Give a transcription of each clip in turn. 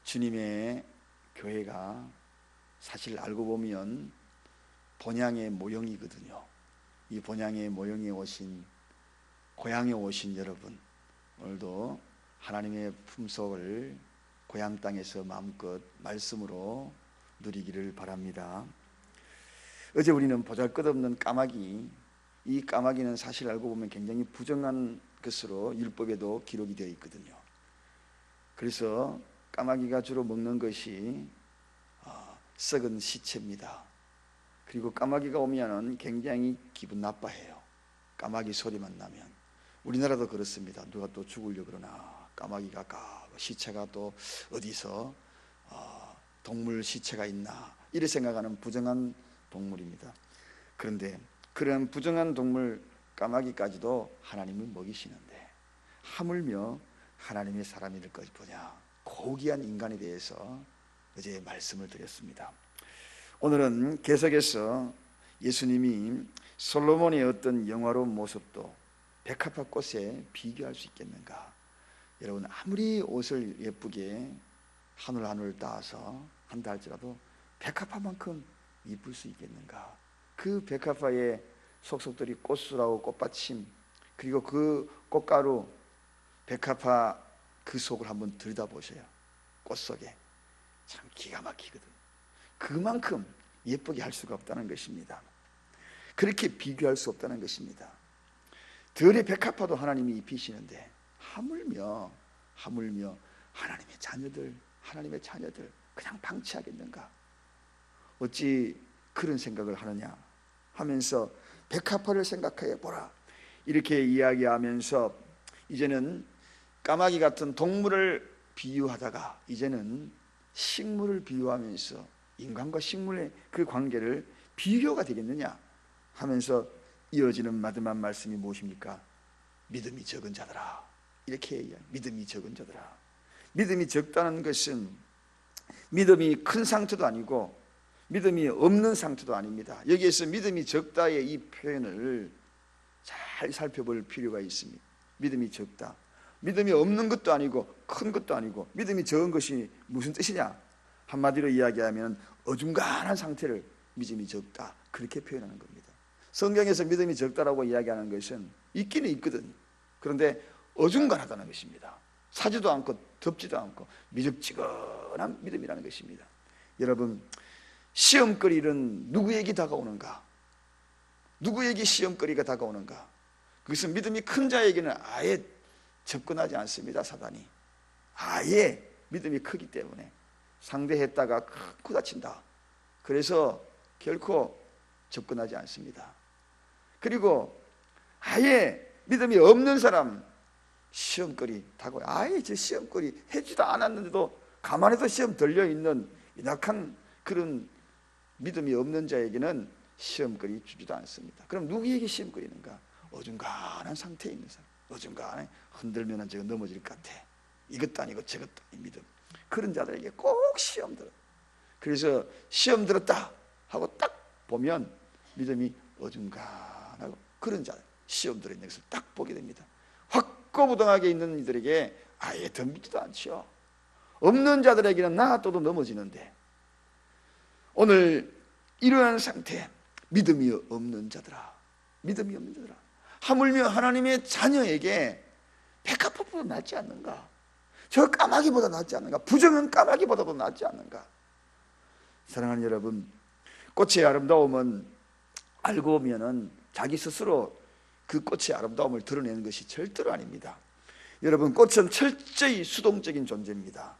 주님의 교회가 사실 알고 보면 본향의 모형이거든요. 이 본향의 모형에 오신, 고향에 오신 여러분, 오늘도 하나님의 품속을 고향 땅에서 마음껏 말씀으로 누리기를 바랍니다. 어제 우리는 보잘것없는 까마귀, 이 까마귀는 사실 알고 보면 굉장히 부정한 것으로 율법에도 기록이 되어 있거든요. 그래서 까마귀가 주로 먹는 것이 썩은 시체입니다. 그리고 까마귀가 오면은 굉장히 기분 나빠해요. 까마귀 소리만 나면. 우리나라도 그렇습니다. 누가 또 죽으려 그러나 까마귀가 시체가 또 어디서 동물 시체가 있나 이래 생각하는 부정한 동물입니다. 그런데 그런 부정한 동물 까마귀까지도 하나님은 먹이시는데 하물며 하나님의 사람이 될 것이 보냐, 고귀한 인간에 대해서 어제 말씀을 드렸습니다. 오늘은 계속해서 예수님이 솔로몬의 어떤 영화로운 모습도 백합화 꽃에 비교할 수 있겠는가? 여러분, 아무리 옷을 예쁘게 한 올 한 올 따서 한다 할지라도 백합화만큼 이쁠 수 있겠는가? 그 백합화의 속속들이 꽃술하고 꽃받침, 그리고 그 꽃가루, 백합화 그 속을 한번 들여다보세요. 꽃 속에 참 기가 막히거든. 그만큼 예쁘게 할 수가 없다는 것입니다. 그렇게 비교할 수 없다는 것입니다. 들의 백합화도 하나님이 입히시는데 하물며 하나님의 자녀들 그냥 방치하겠는가? 어찌 그런 생각을 하느냐 하면서 백합화를 생각해 보라 이렇게 이야기하면서 이제는 까마귀 같은 동물을 비유하다가 이제는 식물을 비유하면서 인간과 식물의 그 관계를 비교가 되겠느냐 하면서 이어지는 마지막 말씀이 무엇입니까? 믿음이 적은 자들아, 이렇게 얘기해요. 믿음이 적은 자들아. 믿음이 적다는 것은 믿음이 큰 상태도 아니고 믿음이 없는 상태도 아닙니다. 여기에서 믿음이 적다의 이 표현을 잘 살펴볼 필요가 있습니다. 믿음이 적다, 믿음이 없는 것도 아니고 큰 것도 아니고 믿음이 적은 것이 무슨 뜻이냐? 한마디로 이야기하면 어중간한 상태를 믿음이 적다, 그렇게 표현하는 겁니다. 성경에서 믿음이 적다라고 이야기하는 것은 있기는 있거든요. 그런데 어중간하다는 것입니다. 사지도 않고 덥지도 않고 미적지근한 믿음이라는 것입니다. 여러분, 시험거리는 누구에게 다가오는가? 누구에게 시험거리가 다가오는가? 그것은 믿음이 큰 자에게는 아예 접근하지 않습니다. 사단이 아예 믿음이 크기 때문에 상대했다가 크고 다친다. 그래서 결코 접근하지 않습니다. 그리고 아예 믿음이 없는 사람 시험거리 다가와요. 아예 저 시험거리 해지도 않았는데도 가만히도 시험 들려있는 약한 그런 믿음이 없는 자에게는 시험거리 주지도 않습니다. 그럼 누구에게 시험거리는가? 어중간한 상태에 있는 사람, 어중간해 흔들면 저거 넘어질 것 같아, 이것도 아니고 저것도 아닌 믿음, 그런 자들에게 꼭 시험 들어. 그래서 시험 들었다 하고 딱 보면 믿음이 어중간하고 그런 자들, 시험 들어있는 것을 딱 보게 됩니다. 확고부동하게 있는 이들에게 아예 덤비지도 않죠. 없는 자들에게는 나아떠도 넘어지는데 오늘 이러한 상태, 믿음이 없는 자들아, 믿음이 없는 자들아, 하물며 하나님의 자녀에게 백합화보다 낫지 않는가? 저 까마귀보다 낫지 않는가? 부정한 까마귀보다도 낫지 않는가? 사랑하는 여러분, 꽃의 아름다움은 알고 보면은 자기 스스로 그 꽃의 아름다움을 드러내는 것이 절대로 아닙니다. 여러분, 꽃은 철저히 수동적인 존재입니다.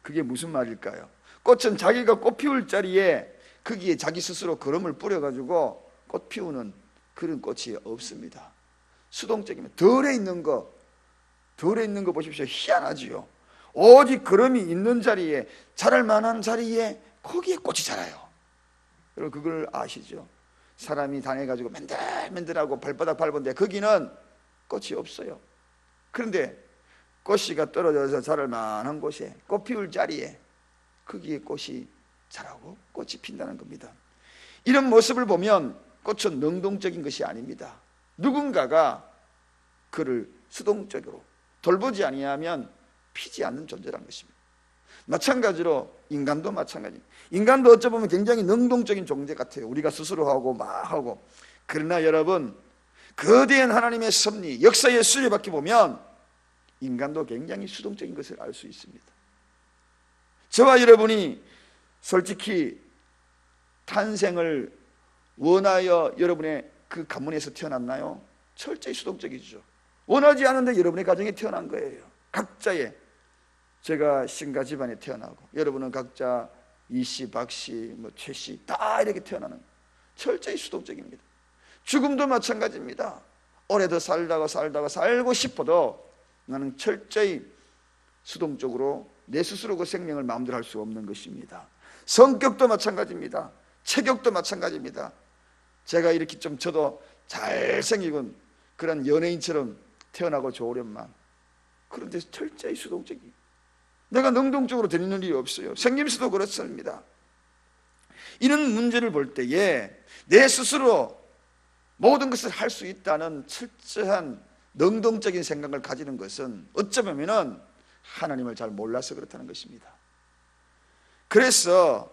그게 무슨 말일까요? 꽃은 자기가 꽃 피울 자리에 거기에 자기 스스로 거름을 뿌려가지고 꽃 피우는 그런 꽃이 없습니다. 수동적이면 덜에 있는 거 보십시오. 희한하지요. 오직 거름이 있는 자리에, 자랄 만한 자리에 거기에 꽃이 자라요. 여러분, 그걸 아시죠? 사람이 다녀가지고 맨들맨들하고 발바닥 밟은데 거기는 꽃이 없어요. 그런데 꽃씨가 떨어져서 자랄 만한 곳에, 꽃 피울 자리에 거기에 꽃이 자라고 꽃이 핀다는 겁니다. 이런 모습을 보면 꽃은 능동적인 것이 아닙니다. 누군가가 그를 수동적으로 돌보지 아니하면 피지 않는 존재라는 것입니다. 마찬가지로 인간도 마찬가지. 인간도 어찌 보면 굉장히 능동적인 존재 같아요. 우리가 스스로 하고 막 하고. 그러나 여러분, 거대한 하나님의 섭리, 역사의 수레바퀴 보면 인간도 굉장히 수동적인 것을 알 수 있습니다. 저와 여러분이 솔직히 탄생을 원하여 여러분의 그 가문에서 태어났나요? 철저히 수동적이죠. 원하지 않은데 여러분의 가정에 태어난 거예요. 각자의, 제가 신가 집안에 태어나고 여러분은 각자 이씨, 박씨, 최씨 다 이렇게 태어나는 거예요. 철저히 수동적입니다. 죽음도 마찬가지입니다. 오래 더 살다가 살고 싶어도 나는 철저히 수동적으로 내 스스로 그 생명을 마음대로 할 수 없는 것입니다. 성격도 마찬가지입니다. 체격도 마찬가지입니다. 제가 이렇게 좀 저도 잘생기고 그런 연예인처럼 태어나고 좋으련만, 그런데 철저히 수동적이, 내가 능동적으로 되는 일이 없어요. 생김새도 그렇습니다. 이런 문제를 볼 때에 내 스스로 모든 것을 할 수 있다는 철저한 능동적인 생각을 가지는 것은 어쩌면 하나님을 잘 몰라서 그렇다는 것입니다. 그래서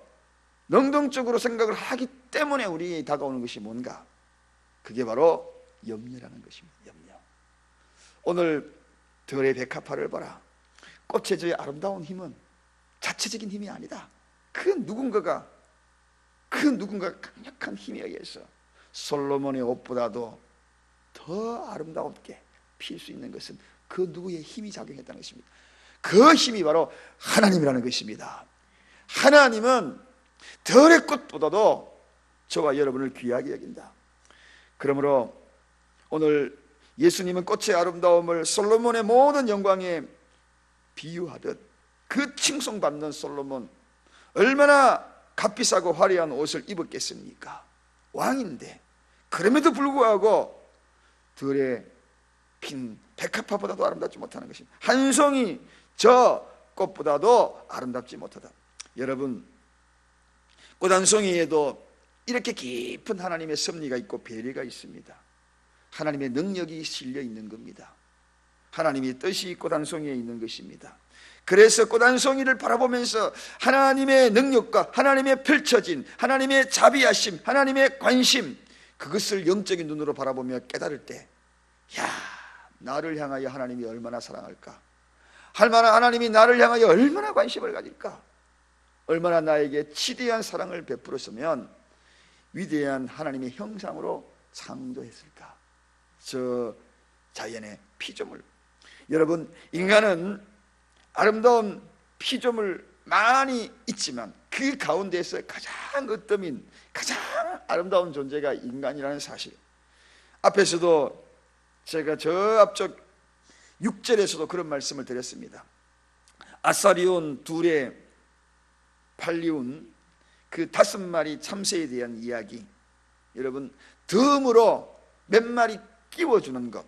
능동적으로 생각을 하기 때문에 우리에게 다가오는 것이 뭔가? 그게 바로 염려라는 것입니다. 염려. 오늘 들의 백합화를 봐라. 꽃의 저 아름다운 힘은 자체적인 힘이 아니다. 그 누군가가 강력한 힘에 의해서 솔로몬의 옷보다도 더 아름답게 필 수 있는 것은 그 누구의 힘이 작용했다는 것입니다. 그 힘이 바로 하나님이라는 것입니다. 하나님은 들의 꽃보다도 저와 여러분을 귀하게 여긴다. 그러므로 오늘 예수님은 꽃의 아름다움을 솔로몬의 모든 영광에 비유하듯, 그 칭송받는 솔로몬 얼마나 값비싸고 화려한 옷을 입었겠습니까? 왕인데. 그럼에도 불구하고 들에 핀 백합화보다도 아름답지 못하는 것입니다. 한 송이 저 꽃보다도 아름답지 못하다. 여러분, 꽃 한 송이에도 이렇게 깊은 하나님의 섭리가 있고 배려가 있습니다. 하나님의 능력이 실려 있는 겁니다. 하나님의 뜻이 꽃 한 송이에 있는 것입니다. 그래서 꽃 한 송이를 바라보면서 하나님의 능력과 하나님의 펼쳐진 하나님의 자비하심, 하나님의 관심, 그것을 영적인 눈으로 바라보며 깨달을 때, 야, 나를 향하여 하나님이 얼마나 사랑할까? 하나님이 나를 향하여 얼마나 관심을 가질까? 얼마나 나에게 치대한 사랑을 베풀었으면 위대한 하나님의 형상으로 창조했을까? 저 자연의 피조물. 여러분, 인간은 아름다운 피조물 많이 있지만 그 가운데서 가장 으뜸인, 가장 아름다운 존재가 인간이라는 사실. 앞에서도 제가 저 앞쪽 6절에서도 그런 말씀을 드렸습니다. 아사리온 둘에 팔리온 그 5마리 참새에 대한 이야기. 여러분, 덤으로 몇 마리 끼워주는 것,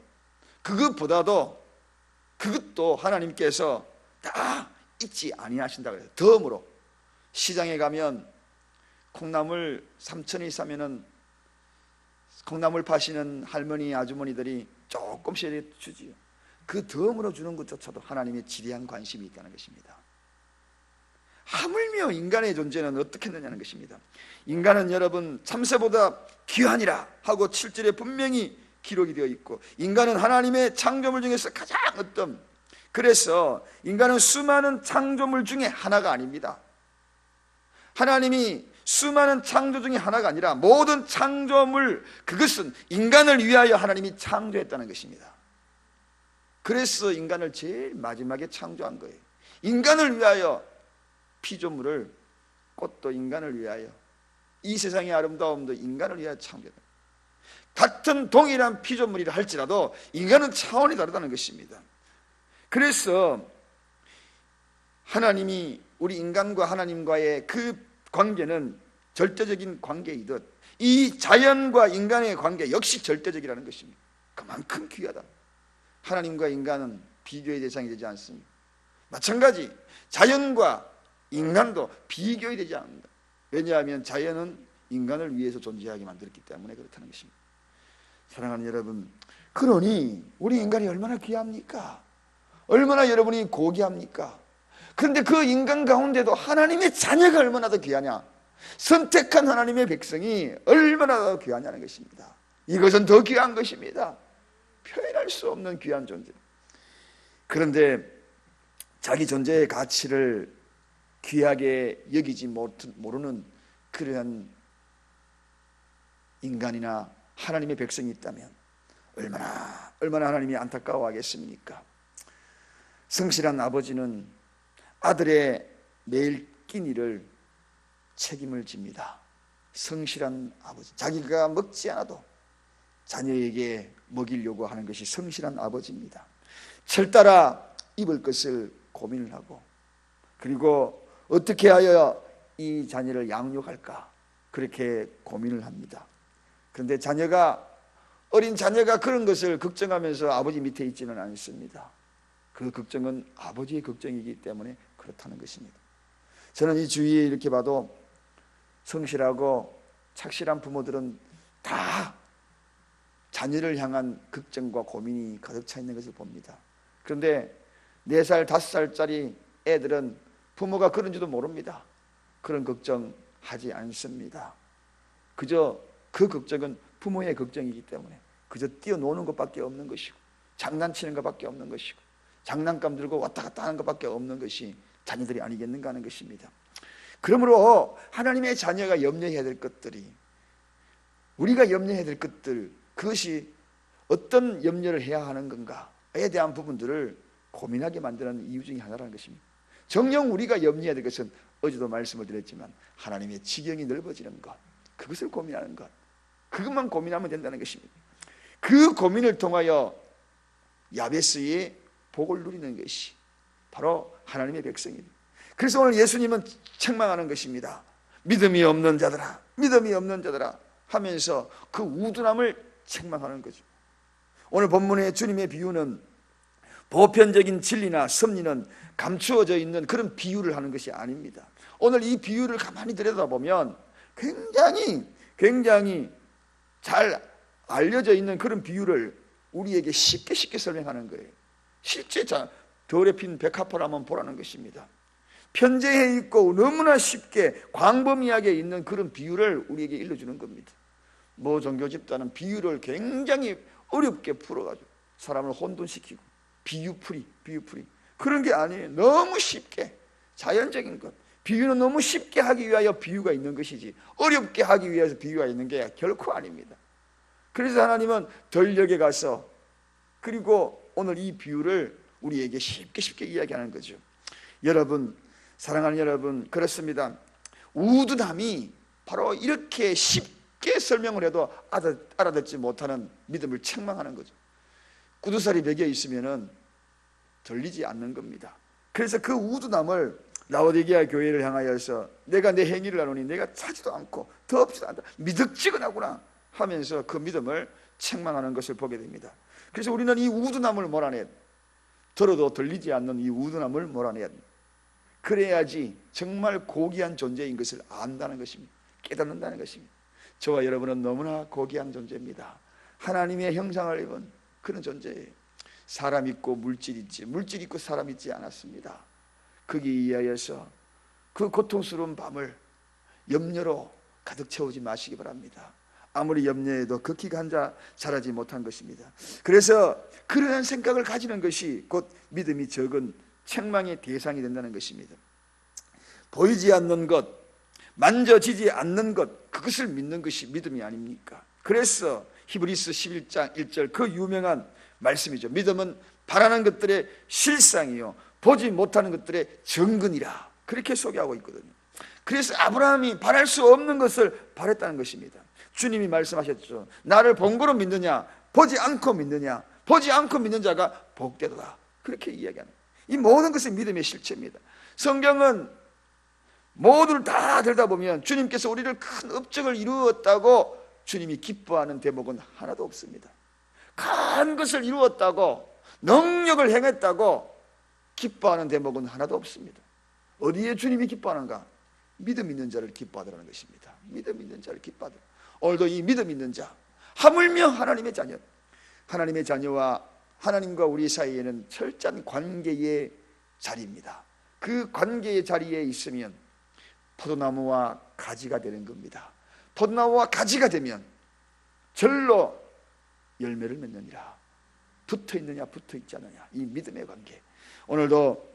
그것도 하나님께서 다 잊지 아니하신다고 해요. 덤으로. 시장에 가면 콩나물 3,000원 사면은 콩나물 파시는 할머니 아주머니들이 조금씩 주지요. 그 덤으로 주는 것조차도 하나님의 지대한 관심이 있다는 것입니다. 하물며 인간의 존재는 어떻게 했느냐는 것입니다. 인간은 여러분 참새보다 귀하니라 하고 7절에 분명히 기록이 되어 있고, 인간은 하나님의 창조물 중에서 가장 어떤, 그래서 인간은 수많은 창조물 중에 하나가 아닙니다. 하나님이 수많은 창조 중에 하나가 아니라 모든 창조물, 그것은 인간을 위하여 하나님이 창조했다는 것입니다. 그래서 인간을 제일 마지막에 창조한 거예요. 인간을 위하여 피조물을, 꽃도 인간을 위하여, 이 세상의 아름다움도 인간을 위하여 창조했다. 같은 동일한 피조물이라 할지라도 인간은 차원이 다르다는 것입니다. 그래서 하나님이 우리 인간과 하나님과의 그 관계는 절대적인 관계이듯 이 자연과 인간의 관계 역시 절대적이라는 것입니다. 그만큼 귀하다. 하나님과 인간은 비교의 대상이 되지 않습니다. 마찬가지 자연과 인간도 비교가 되지 않는다. 왜냐하면 자연은 인간을 위해서 존재하게 만들었기 때문에 그렇다는 것입니다. 사랑하는 여러분, 그러니 우리 인간이 얼마나 귀합니까? 얼마나 여러분이 고귀합니까? 그런데 그 인간 가운데도 하나님의 자녀가 얼마나 더 귀하냐, 선택한 하나님의 백성이 얼마나 더 귀하냐는 것입니다. 이것은 더 귀한 것입니다. 표현할 수 없는 귀한 존재. 그런데 자기 존재의 가치를 귀하게 여기지 모르는 그러한 인간이나 하나님의 백성이 있다면 얼마나 하나님이 안타까워하겠습니까? 성실한 아버지는 아들의 매일 끼니를 책임을 집니다. 성실한 아버지, 자기가 먹지 않아도 자녀에게 먹이려고 하는 것이 성실한 아버지입니다. 철따라 입을 것을 고민을 하고, 그리고 어떻게 하여 이 자녀를 양육할까 그렇게 고민을 합니다. 그런데 어린 자녀가 그런 것을 걱정하면서 아버지 밑에 있지는 않습니다. 그 걱정은 아버지의 걱정이기 때문에 그렇다는 것입니다. 저는 이 주위에 이렇게 봐도 성실하고 착실한 부모들은 다 자녀를 향한 걱정과 고민이 가득 차 있는 것을 봅니다. 그런데 4살, 5살짜리 애들은 부모가 그런지도 모릅니다. 그런 걱정하지 않습니다. 그저 그 걱정은 부모의 걱정이기 때문에 그저 뛰어노는 것밖에 없는 것이고, 장난치는 것밖에 없는 것이고, 장난감 들고 왔다 갔다 하는 것밖에 없는 것이 자녀들이 아니겠는가 하는 것입니다. 그러므로 하나님의 자녀가 염려해야 될 것들이, 우리가 염려해야 될 것들, 그것이 어떤 염려를 해야 하는 건가에 대한 부분들을 고민하게 만드는 이유 중에 하나라는 것입니다. 정녕 우리가 염려해야 될 것은 어제도 말씀을 드렸지만 하나님의 지경이 넓어지는 것, 그것을 고민하는 것, 그것만 고민하면 된다는 것입니다. 그 고민을 통하여 야베스의 복을 누리는 것이 바로 하나님의 백성입니다. 그래서 오늘 예수님은 책망하는 것입니다. 믿음이 없는 자들아, 믿음이 없는 자들아 하면서 그 우둔함을 책망하는 거죠. 오늘 본문의 주님의 비유는 보편적인 진리나 섭리는 감추어져 있는 그런 비유를 하는 것이 아닙니다. 오늘 이 비유를 가만히 들여다보면 굉장히 잘 알려져 있는 그런 비유를 우리에게 쉽게 설명하는 거예요. 실제 더럽힌 백합화를 한번 보라는 것입니다. 편재해 있고 너무나 쉽게 광범위하게 있는 그런 비유를 우리에게 일러주는 겁니다. 모 종교 집단은 비유를 굉장히 어렵게 풀어가지고 사람을 혼돈시키고 비유풀이 그런 게 아니에요. 너무 쉽게 자연적인 것, 비유는 너무 쉽게 하기 위하여 비유가 있는 것이지 어렵게 하기 위해서 비유가 있는 게 결코 아닙니다. 그래서 하나님은 덜역에 가서 그리고 오늘 이 비유를 우리에게 쉽게 이야기하는 거죠. 여러분, 사랑하는 여러분, 그렇습니다. 우둔함이 바로 이렇게 쉽게 설명을 해도 알아듣지 못하는 믿음을 책망하는 거죠. 구두살이 베겨 있으면은 들리지 않는 겁니다. 그래서 그 우둔함을 라오디게아 교회를 향하여서 내가 내 행위를 하노니 내가 차지도 않고 더없지도 않다, 미득지근하구나 하면서 그 믿음을 책망하는 것을 보게 됩니다. 그래서 우리는 이 우둔함을 몰아내야 돼. 들어도 들리지 않는 이 우둔함을 몰아내야 돼. 그래야지 정말 고귀한 존재인 것을 안다는 것입니다. 깨닫는다는 것입니다. 저와 여러분은 너무나 고귀한 존재입니다. 하나님의 형상을 입은 그런 존재예요. 사람 있고 물질 있지, 물질 있고 사람 있지 않았습니다. 거기에 의하여서 그 고통스러운 밤을 염려로 가득 채우지 마시기 바랍니다. 아무리 염려해도 극히 자라지 못한 것입니다. 그래서 그러한 생각을 가지는 것이 곧 믿음이 적은 책망의 대상이 된다는 것입니다. 보이지 않는 것, 만져지지 않는 것, 그것을 믿는 것이 믿음이 아닙니까? 그래서 히브리서 11장 1절 그 유명한 말씀이죠. 믿음은 바라는 것들의 실상이요 보지 못하는 것들의 정근이라, 그렇게 소개하고 있거든요. 그래서 아브라함이 바랄 수 없는 것을 바랬다는 것입니다. 주님이 말씀하셨죠. 나를 본 거로 믿느냐, 보지 않고 믿느냐, 보지 않고 믿는 자가 복되도다, 그렇게 이야기하는, 이 모든 것은 믿음의 실체입니다. 성경은 모두를 다 들여다보면 주님께서 우리를 큰 업적을 이루었다고 주님이 기뻐하는 대목은 하나도 없습니다. 큰 것을 이루었다고, 능력을 행했다고 기뻐하는 대목은 하나도 없습니다. 어디에 주님이 기뻐하는가? 믿음 있는 자를 기뻐하더라는 것입니다. 믿음 있는 자를 기뻐하더라. 오늘도 이 믿음 있는 자, 하물며 하나님의 자녀, 하나님의 자녀와 하나님과 우리 사이에는 철저한 관계의 자리입니다. 그 관계의 자리에 있으면 포도나무와 가지가 되는 겁니다. 포도나무와 가지가 되면 절로 열매를 맺느니라. 붙어 있느냐 붙어 있지 않느냐, 이 믿음의 관계. 오늘도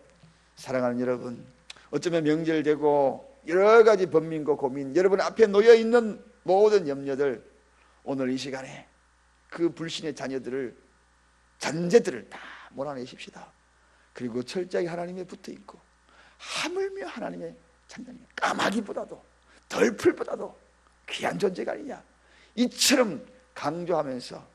사랑하는 여러분, 어쩌면 명절 되고 여러 가지 번민과 고민, 여러분 앞에 놓여 있는 모든 염려들, 오늘 이 시간에 그 불신의 잔재들을 다 몰아내십시다. 그리고 철저하게 하나님에 붙어 있고, 하물며 하나님의 찬양이 까마귀보다도 덜풀보다도 귀한 존재가 아니냐, 이처럼 강조하면서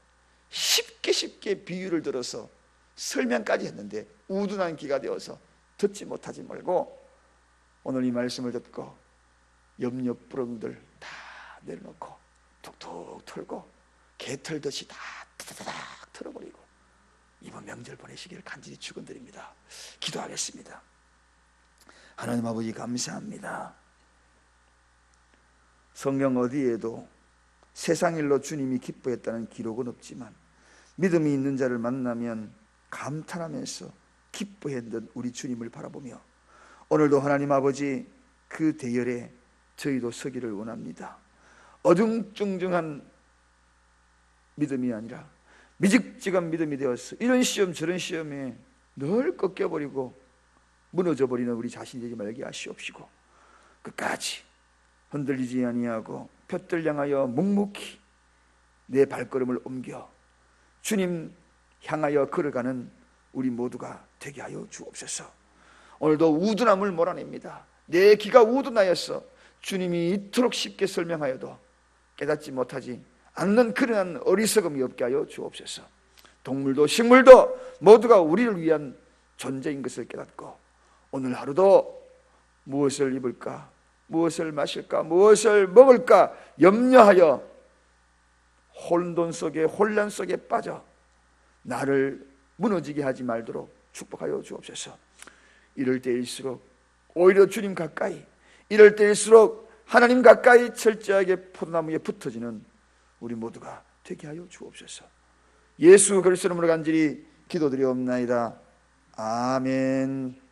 쉽게 비유를 들어서 설명까지 했는데 우둔한 귀가 되어서 듣지 못하지 말고, 오늘 이 말씀을 듣고 염려 부러움들 다 내려놓고 툭툭 털고 개 털듯이 다 타다닥 털어버리고 이번 명절 보내시기를 간절히 축원드립니다. 기도하겠습니다. 하나님 아버지, 감사합니다. 성경 어디에도 세상 일로 주님이 기뻐했다는 기록은 없지만 믿음이 있는 자를 만나면 감탄하면서 기뻐했던 우리 주님을 바라보며 오늘도 하나님 아버지, 그 대열에 저희도 서기를 원합니다. 어중쩡쩡한 믿음이 아니라 미직직한 믿음이 되어서 이런 시험 저런 시험에 늘 꺾여버리고 무너져버리는 우리 자신이 되지 말게 하시옵시고, 끝까지 흔들리지 아니하고 둯들 향하여 묵묵히 내 발걸음을 옮겨 주님 향하여 걸어가는 우리 모두가 되게 하여 주옵소서. 오늘도 우둔함을 몰아냅니다. 내 귀가 우둔하여서 주님이 이토록 쉽게 설명하여도 깨닫지 못하지 않는 그러한 어리석음이 없게 하여 주옵소서. 동물도 식물도 모두가 우리를 위한 존재인 것을 깨닫고 오늘 하루도 무엇을 입을까, 무엇을 마실까, 무엇을 먹을까 염려하여 혼돈 속에, 혼란 속에 빠져 나를 무너지게 하지 말도록 축복하여 주옵소서. 이럴 때일수록 오히려 주님 가까이, 이럴 때일수록 하나님 가까이 철저하게 포도나무에 붙어지는 우리 모두가 되게 하여 주옵소서. 예수 그리스도 이름으로 간절히 기도드리옵나이다. 아멘.